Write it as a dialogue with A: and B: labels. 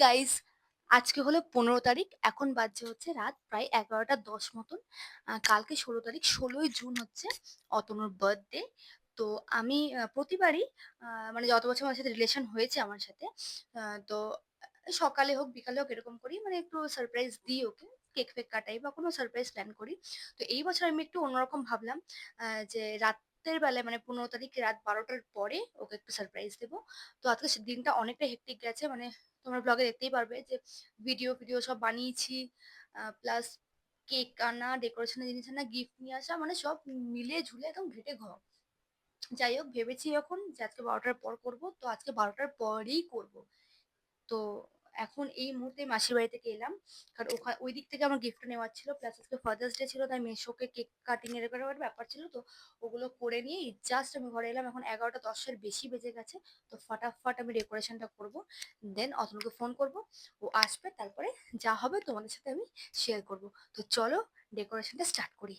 A: Guys, আজকে হলো 15 তারিখ। এখন বাজছে হচ্ছে রাত প্রায় 11টা 10 মতন। কালকে 16 তারিখ, 16ই জুন হচ্ছে অতনুর বার্থডে। তো আমি প্রতিবারই মানে যত বছর আমার সাথে রিলেশন হয়েছে আমার সাথে, তো সকালে হোক বিকালে হোক এরকম করি, মানে একটু সারপ্রাইজ দিই ওকে, কেক ফেক কাটাই বা কোনো সারপ্রাইজ প্ল্যান করি। তো এই বছর আমি একটু অন্যরকম ভাবলাম, যে রাতের বেলায় মানে 15 তারিখ রাত 12টার পরে ওকে একটু সারপ্রাইজ দেবো। তো আজকে দিনটা অনেকটা হেক্টিক গেছে, মানে তোমরা ব্লগে দেখতেই পারবে যে ভিডিও ফিডিও সব বানিয়েছি, প্লাস কেক আনা, ডেকোরেশনের জিনিস আনা, গিফট নিয়ে আসা, মানে সব মিলিয়ে ঝুলে একদম ঘেটে ঘ। যাই হোক, ভেবেছি এখন যে আজকে 12টার পর করব, তো আজকে 12টার পরেই করব। তো এখন এই মুহূর্তে মাসির বাড়ি থেকে এলাম, কারণ ওখানে ওই দিক থেকে আমার গিফট নেওয়ার ছিল, প্লাস আজকে ফাদার্স ডে ছিল, তাই মেশোকে কেক কাটিং এর একটা ব্যাপার ছিল। তো ওগুলো করে নিয়ে জাস্ট আমি ঘরে এলাম, এখন 11টা 10-এর বেশি বেজে গেছে। তো ফাটাফাট আমি ডেকোরেশনটা করব, দেন অতনুকে ফোন করব, ও আসবে, তারপরে যা হবে তোমাদের সাথে আমি শেয়ার করব। তো চলো ডেকোরেশনটা স্টার্ট করি।